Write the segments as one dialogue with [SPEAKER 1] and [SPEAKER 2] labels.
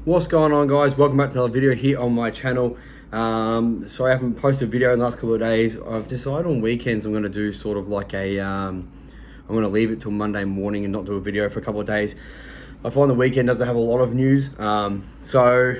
[SPEAKER 1] What's going on, guys? Welcome back to another video here on my channel. Sorry I haven't posted a video in the last couple of days. I've decided on weekends I'm going to do sort of like I'm going to leave it till Monday morning and not do a video for a couple of days. I find the weekend doesn't have a lot of news. So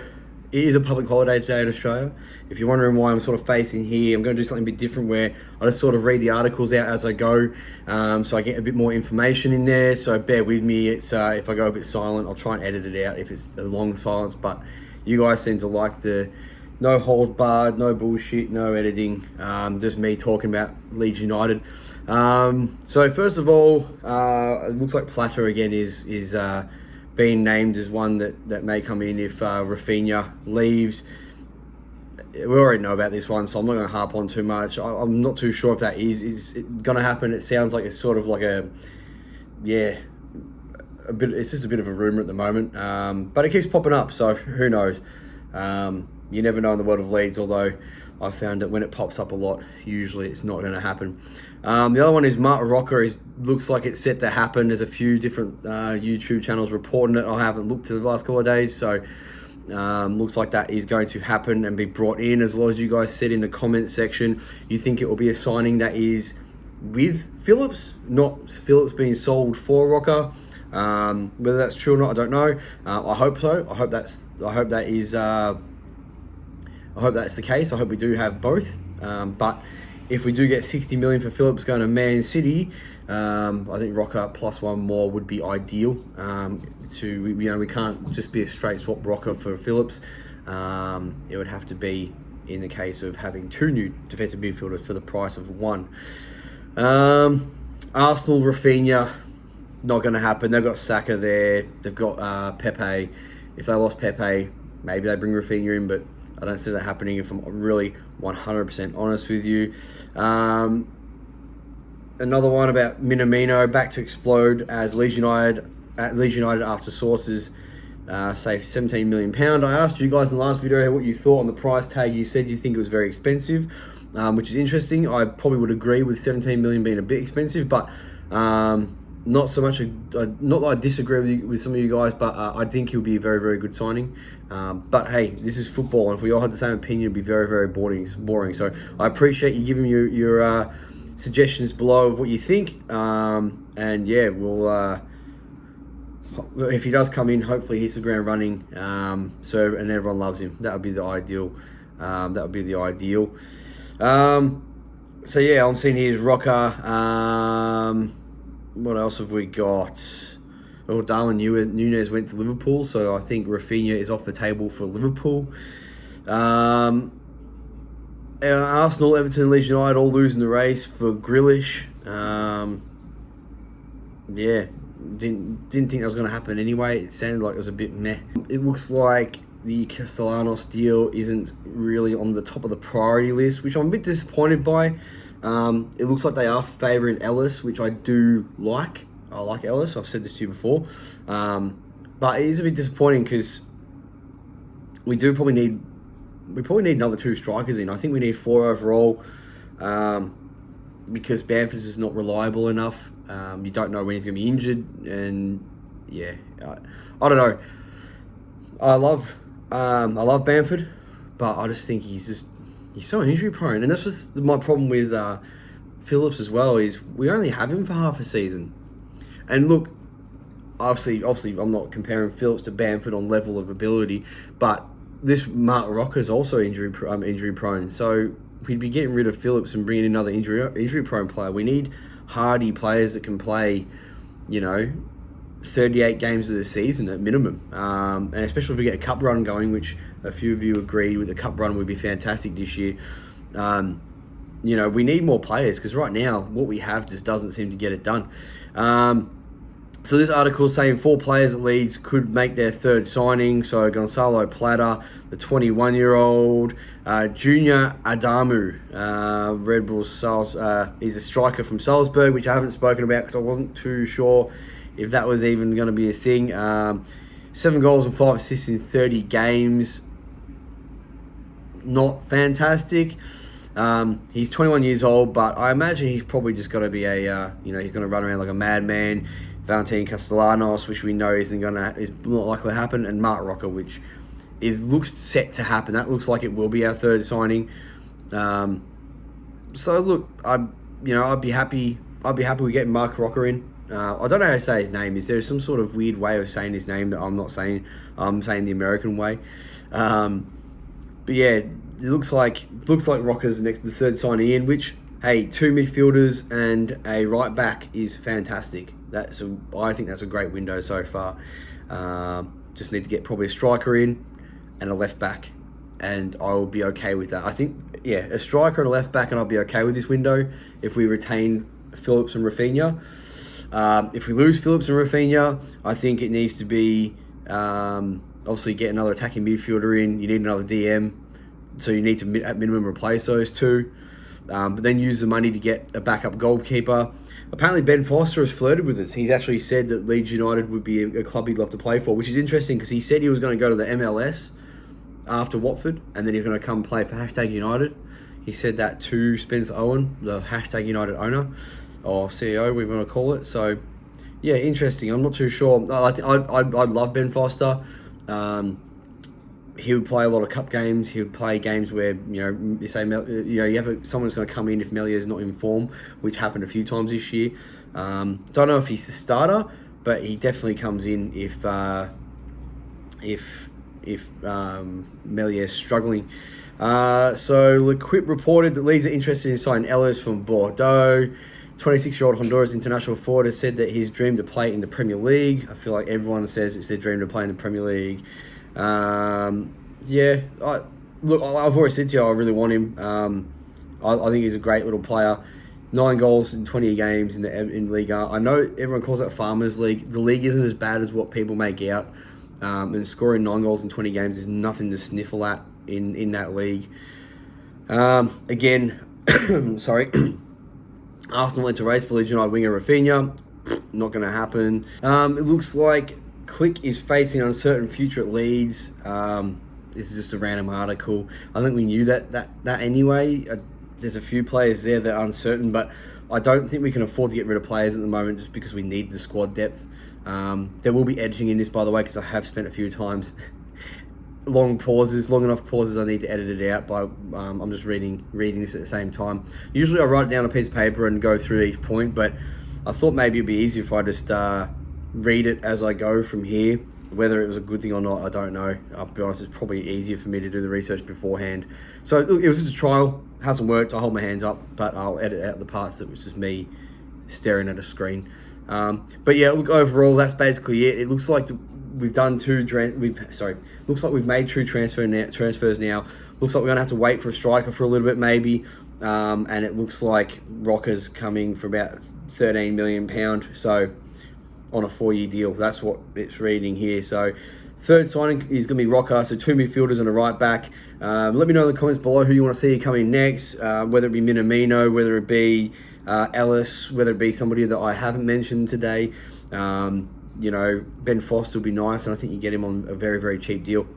[SPEAKER 1] it is a public holiday today in Australia. If you're wondering why I'm sort of facing here, I'm going to do something a bit different where I just sort of read the articles out as I go, so I get a bit more information in there. So bear with me. It's if I go a bit silent, I'll try and edit it out if it's a long silence. But you guys seem to like the no holds barred, no bullshit, no editing, just me talking about Leeds United. So first of all, it looks like Platter again is being named as one that may come in if Raphinha leaves. We already know about this one, so I'm not going to harp on too much. I'm not too sure if that is going to happen. It sounds like it's sort of like a bit. It's just a bit of a rumor at the moment, but it keeps popping up. So who knows? You never know in the world of Leeds. Although I found that when it pops up a lot, usually it's not going to happen. The other one is Roca. Looks like it's set to happen. There's a few different YouTube channels reporting it. I haven't looked to the last couple of days, so looks like that is going to happen and be brought in. As long as you guys said in the comment section, you think it will be a signing that is with Phillips, not Phillips being sold for Roca. Whether that's true or not, I don't know. I hope so. I hope that's the case. I hope we do have both. But if we do get 60 million for Phillips going to Man City, I think Roca plus one more would be ideal. We can't just be a straight swap Roca for Phillips. It would have to be in the case of having two new defensive midfielders for the price of one. Arsenal, Raphinha, not going to happen. They've got Saka there. They've got Pepe. If they lost Pepe, maybe they bring Raphinha in, but I don't see that happening if I'm really 100% honest with you. Another one about Minamino, back to explode as Leeds United after sources say £17 million. I asked you guys in the last video what you thought on the price tag. You said you think it was very expensive, which is interesting. I probably would agree with 17 million being a bit expensive, but not so much. Not that I disagree with some of you guys, but I think he'll be a very, very good signing. But hey, this is football, and if we all had the same opinion, it'd be very, very boring. So I appreciate you giving your suggestions below of what you think. And yeah, we'll if he does come in, hopefully he hits the ground running. And everyone loves him. That would be the ideal. So yeah, I'm seeing here's Roca. What else have we got? Oh, Darwin Núñez went to Liverpool, so I think Raphinha is off the table for Liverpool. Arsenal, Everton, Leeds United all losing the race for Grealish. Yeah, didn't think that was going to happen anyway. It sounded like it was a bit meh. It looks like the Castellanos deal isn't really on the top of the priority list, which I'm a bit disappointed by. It looks like they are favouring Ellis, which I do like. I like Ellis. I've said this to you before. But it is a bit disappointing because we probably need another two strikers in. I think we need 4 overall, because Bamford's is not reliable enough. You don't know when he's going to be injured, and yeah, I don't know. I love Bamford, but I just think he's so injury prone, and that's what's my problem with Phillips as well. Is we only have him for half a season, and look, obviously, I'm not comparing Phillips to Bamford on level of ability, but this Mark Roca is also injury prone. So we'd be getting rid of Phillips and bringing in another injury prone player. We need hardy players that can play, 38 games of the season at minimum, and especially if we get a cup run going, which a few of you agreed with the cup run would be fantastic this year. We need more players because right now what we have just doesn't seem to get it done. So this article is saying 4 players at Leeds could make their third signing. So Gonzalo Plata, the 21-year-old, Junior Adamu, Red Bull he's a striker from Salzburg, which I haven't spoken about because I wasn't too sure if that was even going to be a thing. 7 goals and 5 assists in 30 games. Not fantastic. He's 21 years old, but I imagine he's probably just going to be he's going to run around like a madman, Valentin Castellanos, which we know is not likely to happen, and Mark Roca, which looks set to happen. That looks like it will be our third signing. So look, I'd be happy with getting Mark Roca in. I don't know how to say his name. Is there some sort of weird way of saying his name that I'm not saying? I'm saying the American way. But yeah, it looks like Roca's the third signing in, which, hey, 2 midfielders and a right back is fantastic. I think that's a great window so far. Just need to get probably a striker in and a left back, and I'll be okay with that. I think, yeah, a striker and a left back, and I'll be okay with this window if we retain Phillips and Raphinha. If we lose Phillips and Raphinha, I think it needs to be obviously get another attacking midfielder in. You need another DM, so you need to at minimum replace those two. But then use the money to get a backup goalkeeper. Apparently Ben Foster has flirted with us. He's actually said that Leeds United would be a club he'd love to play for, which is interesting because he said he was going to go to the MLS after Watford, and then he's going to come play for #United. He said that to Spencer Owen, the #United owner, or CEO, we want to call it. So, yeah, interesting. I'm not too sure. I'd love Ben Foster. He would play a lot of cup games. He would play games where, you say, you have someone's going to come in if Melior's not in form, which happened a few times this year. Don't know if he's the starter, but he definitely comes in if Melior's struggling. So L'Equipe reported that Leeds are interested in signing Ellis from Bordeaux. 26-year-old Honduras international forward has said that he's dreamed to play in the Premier League. I feel like everyone says it's their dream to play in the Premier League. Yeah, I've already said to you I really want him. I think he's a great little player. 9 goals in 20 games in Liga. I know everyone calls it Farmers League. The league isn't as bad as what people make out. And scoring 9 goals in 20 games is nothing to sniffle at in that league. Again, sorry. Arsenal enter race for Leeds United winger Raphinha. Not going to happen. It looks like Click is facing an uncertain future at Leeds. This is just a random article. I think we knew that anyway. There's a few players there that are uncertain, but I don't think we can afford to get rid of players at the moment just because we need the squad depth. There will be editing in this, by the way, because I have spent a few times long enough pauses I need to edit it out, but I'm just reading this at the same time. Usually I write it down on a piece of paper and go through each point, but I thought maybe it'd be easier if I just read it as I go from here. Whether it was a good thing or not, I don't know. I'll be honest, it's probably easier for me to do the research beforehand. So look, it was just a trial. Hasn't worked. I hold my hands up, but I'll edit out the parts that was just me staring at a screen. But yeah, look, overall, that's basically it. It looks like we've done looks like we've made true transfers now. Looks like we're gonna have to wait for a striker for a little bit, maybe. And it looks like Roca's coming for about £13 million. So on a 4-year deal, that's what it's reading here. So third signing is going to be Roca, so 2 midfielders and a right back. Let me know in the comments below who you want to see coming next, whether it be Minamino, whether it be Ellis, whether it be somebody that I haven't mentioned today. Ben Foster would be nice, and I think you get him on a very, very cheap deal.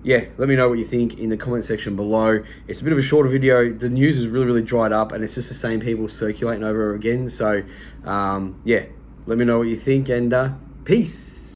[SPEAKER 1] Yeah, let me know what you think in the comment section below. It's a bit of a shorter video. The news is really, really dried up, and it's just the same people circulating over again. So, yeah, let me know what you think, and peace.